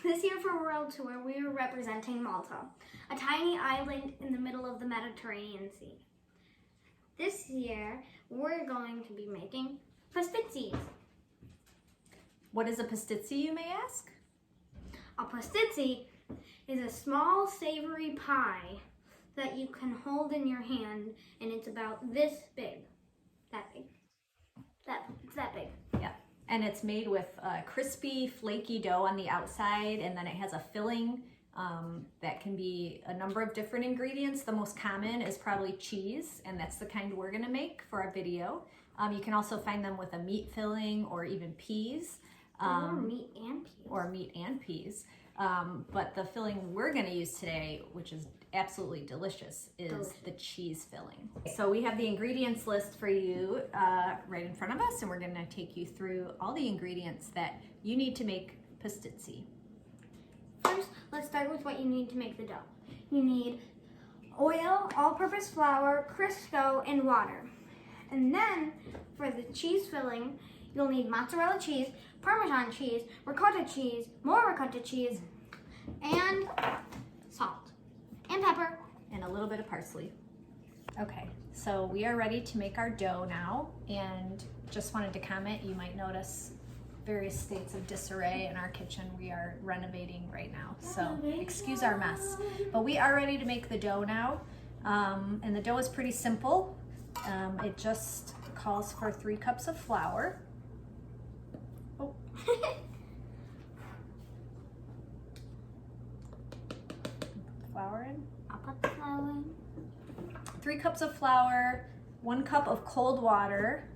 This year for World Tour, we are representing Malta, a tiny island in the middle of the Mediterranean Sea. This year, we're going to be making pastizzis. What is a pastizzi, you may ask? A pastizzi is a small savory pie that you can hold in your hand, and it's about this big. That big. It's that big. Yeah. And it's made with crispy, flaky dough on the outside, and then it has a filling that can be a number of different ingredients. The most common is probably cheese, and that's the kind we're gonna make for our video. You can also find them with a meat filling or even peas. Or meat and peas. Or meat and peas. But the filling we're gonna use today, which is absolutely delicious, is the cheese filling. So we have the ingredients list for you right in front of us, and we're gonna take you through all the ingredients that you need to make pastizzi. First, let's start with what you need to make the dough. You need oil, all-purpose flour, Crisco, and water. And then, for the cheese filling, you'll need mozzarella cheese, Parmesan cheese, ricotta cheese, more ricotta cheese, and salt, and pepper. And a little bit of parsley. Okay, so we are ready to make our dough now, and just wanted to comment, you might notice various states of disarray in our kitchen. We are renovating right now, so excuse our mess. But we are ready to make the dough now, and the dough is pretty simple. It just calls for 3 cups of flour. Oh. Flour in. I'll put the flour in. 3 cups of flour, 1 cup of cold water,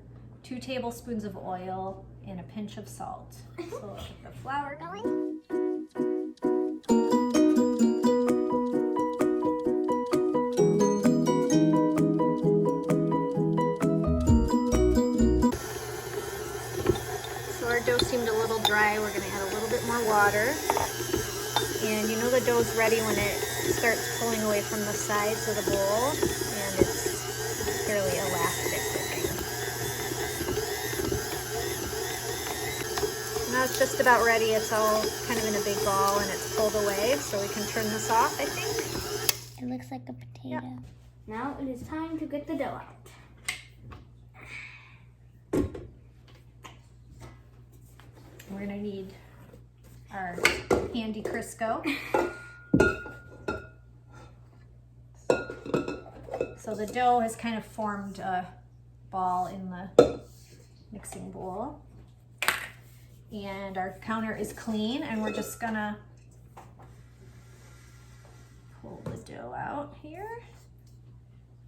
2 tablespoons of oil, and a pinch of salt. So we'll get the flour going. So our dough seemed a little dry. We're gonna add a little bit more water. And you know the dough's ready when it starts pulling away from the sides of the bowl, and it's fairly elastic looking. Now it's just about ready. It's all kind of in a big ball and it's pulled away, so we can turn this off, I think. It looks like a potato. Yep. Now it is time to get the dough out. We're gonna need our handy Crisco. So the dough has kind of formed a ball in the mixing bowl. And our counter is clean, and we're just gonna pull the dough out here.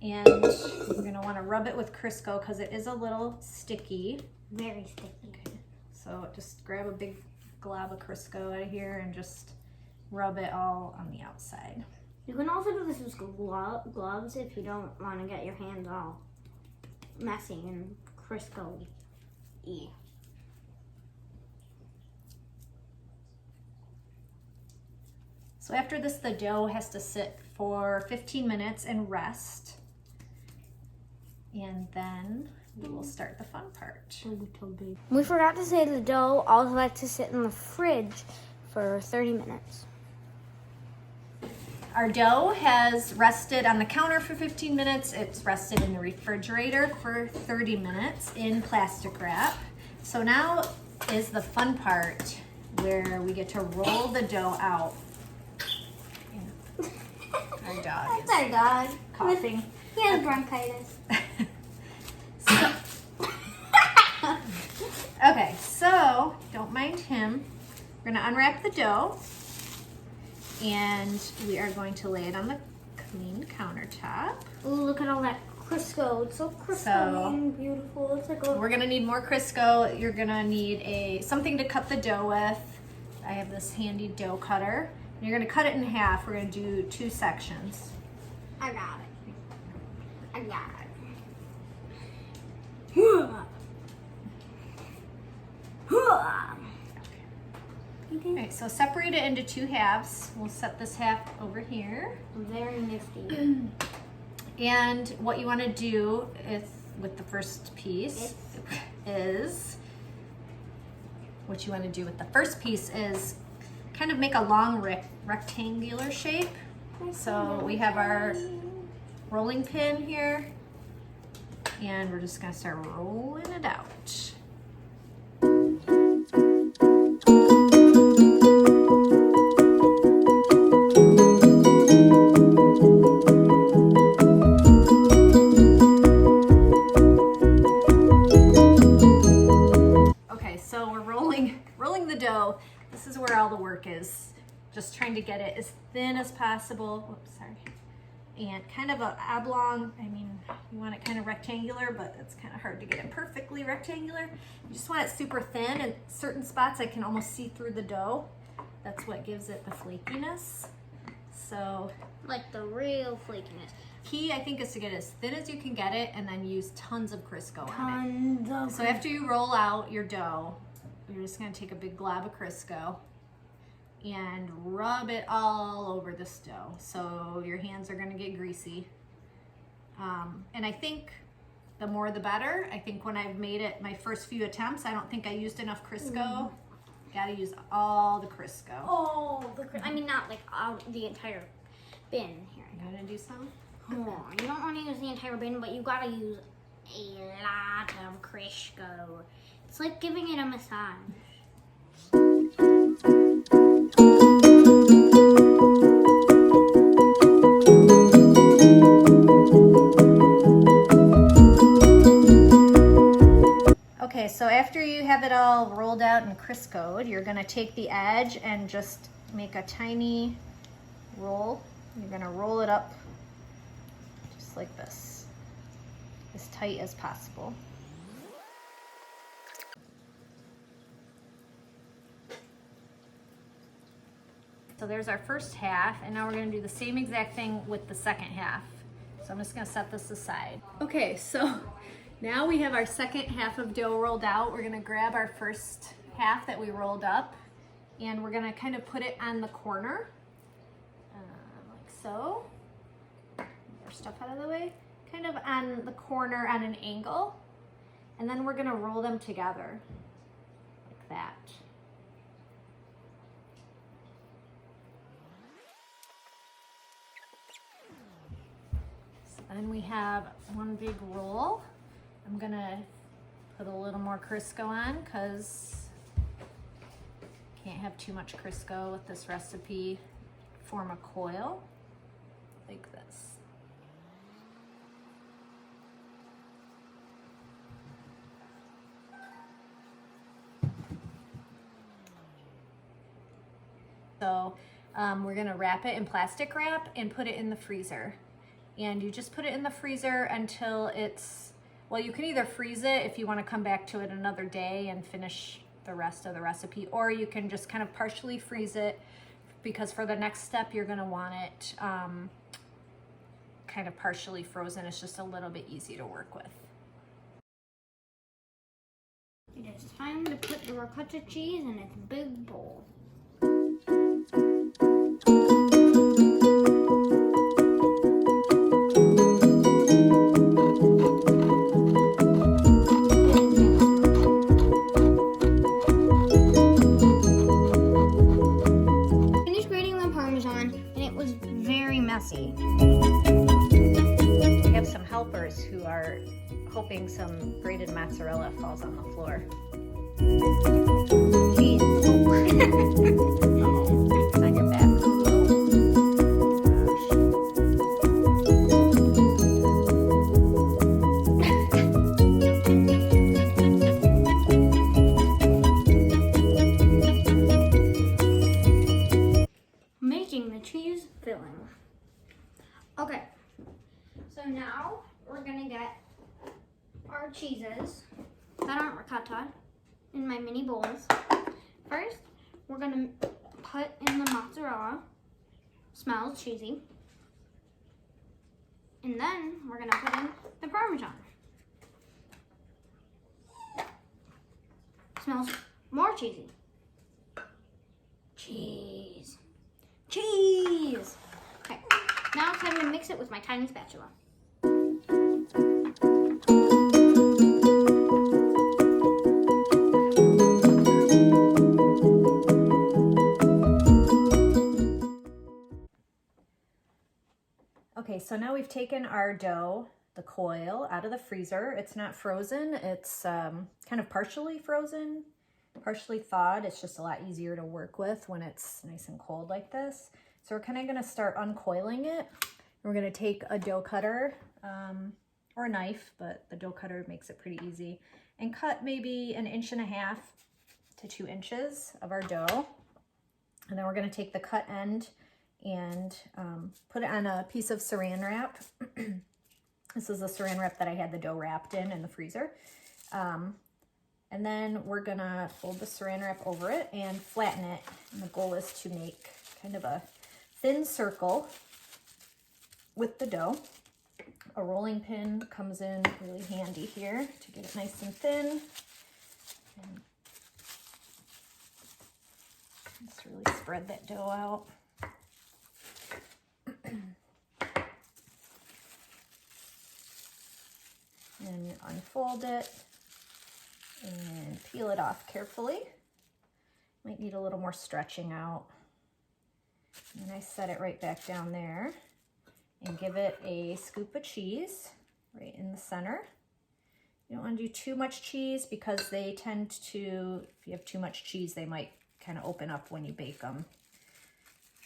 And we're gonna wanna rub it with Crisco because it is a little sticky. Very sticky. Okay. So just grab a big glob of Crisco out of here and just rub it all on the outside. You can also do this with gloves if you don't want to get your hands all messy and Crisco-y. So after this, the dough has to sit for 15 minutes and rest. And then we will start the fun part. We forgot to say the dough also has to sit in the fridge for 30 minutes. Our dough has rested on the counter for 15 minutes. It's rested in the refrigerator for 30 minutes in plastic wrap. So now is the fun part where we get to roll the dough out. Our dog is That's our dog. coughing. He has bronchitis. Okay, so don't mind him. We're gonna unwrap the dough and we are going to lay it on the clean countertop. Ooh, look at all that Crisco. It's so crispy and beautiful. It's like a... We're gonna need more Crisco. You're gonna need something to cut the dough with. I have this handy dough cutter. You're gonna cut it in half. We're gonna do 2 sections. I got it. I got it. All right, so separate it into 2 halves. We'll set this half over here. Very nifty. And what you want to do is, with the first piece, kind of make a long rectangular shape. So we have our rolling pin here, and we're just gonna start rolling it out. Okay, so we're rolling the dough. This is where all the work is. Just trying to get it as thin as possible. Whoops, sorry. And kind of a oblong, I mean, you want it kind of rectangular, but it's kind of hard to get it perfectly rectangular. You just want it super thin, and certain spots I can almost see through the dough. That's what gives it the flakiness. So, like the real flakiness. Key, I think, is to get it as thin as you can get it, and then use tons of Crisco on it. So after you roll out your dough, you're just gonna take a big glob of Crisco and rub it all over this dough. So your hands are gonna get greasy. And I think the more the better. I think when I've made it my first few attempts, I don't think I used enough Crisco. Gotta use all the Crisco. I mean, not like the entire bin here. You gonna do some? Oh, you don't want to use the entire bin, but you gotta use a lot of Crisco. It's like giving it a massage. Okay, so after you have it all rolled out and Criscoed, you're gonna take the edge and just make a tiny roll. You're gonna roll it up just like this, as tight as possible. So there's our first half, and now we're gonna do the same exact thing with the second half. So I'm just gonna set this aside. Okay, so now we have our second half of dough rolled out. We're gonna grab our first half that we rolled up, and we're gonna kind of put it on the corner, like so. Get our stuff out of the way. Kind of on the corner at an angle. And then we're gonna roll them together, like that. So then we have one big roll. I'm gonna put a little more Crisco on because can't have too much Crisco with this recipe. Form a coil like this. So we're gonna wrap it in plastic wrap and put it in the freezer. And you just put it in the freezer until it's, well, you can either freeze it if you want to come back to it another day and finish the rest of the recipe, or you can just kind of partially freeze it, because for the next step you're going to want it kind of partially frozen. It's just a little bit easy to work with. It is time to put the ricotta cheese in its big bowl. Messy. We have some helpers who are hoping some grated mozzarella falls on the floor. Cheese. It's on your back. Making the cheese filling. Okay, so now we're gonna get our cheeses that aren't ricotta in my mini bowls. First, we're gonna put in the mozzarella. Smells cheesy. And then we're gonna put in the Parmesan. Smells more cheesy. Cheese. Cheese! Okay, now it's time to mix it with my tiny spatula. Okay, so now we've taken our dough, the coil, out of the freezer. It's not frozen, it's kind of partially frozen, partially thawed. It's just a lot easier to work with when it's nice and cold like this. So we're kind of gonna start uncoiling it. We're gonna take a dough cutter or a knife, but the dough cutter makes it pretty easy, and cut maybe 1.5 to 2 inches of our dough. And then we're gonna take the cut end and put it on a piece of saran wrap. This is the saran wrap that I had the dough wrapped in the freezer. And then we're gonna fold the saran wrap over it and flatten it. And the goal is to make kind of a thin circle with the dough. A rolling pin comes in really handy here to get it nice and thin. And just really spread that dough out. And unfold it and peel it off carefully. Might need a little more stretching out. And I set it right back down there and give it a scoop of cheese right in the center. You don't want to do too much cheese because they tend to, if you have too much cheese, they might kind of open up when you bake them,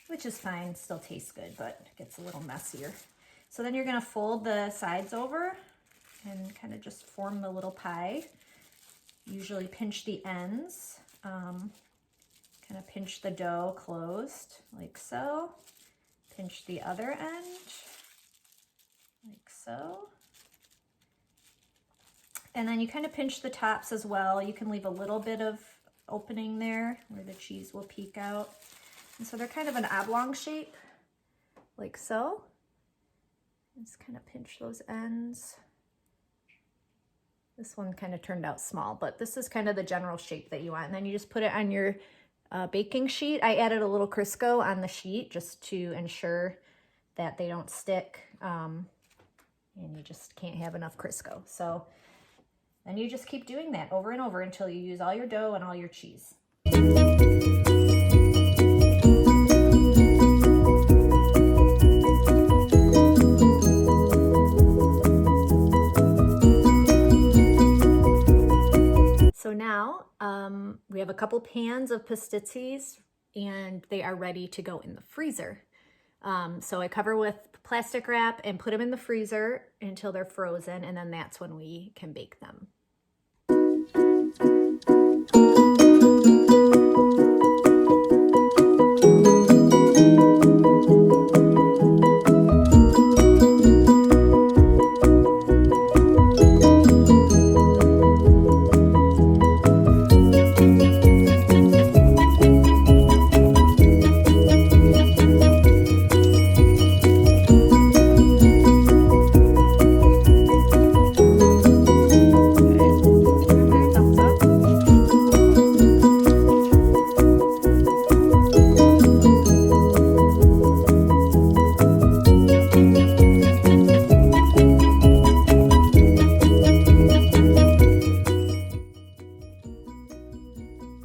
which is fine, still tastes good, but it gets a little messier. So then you're gonna fold the sides over and kind of just form the little pie. Usually pinch the ends, kind of pinch the dough closed like so. Pinch the other end like so. And then you kind of pinch the tops as well. You can leave a little bit of opening there where the cheese will peek out. And so they're kind of an oblong shape, like so. Just kind of pinch those ends. This one kind of turned out small, but this is kind of the general shape that you want. And then you just put it on your baking sheet. I added a little Crisco on the sheet just to ensure that they don't stick. And you just can't have enough Crisco. So then you just keep doing that over and over until you use all your dough and all your cheese. So now we have a couple pans of pastizzis and they are ready to go in the freezer. So I cover with plastic wrap and put them in the freezer until they're frozen, and then that's when we can bake them.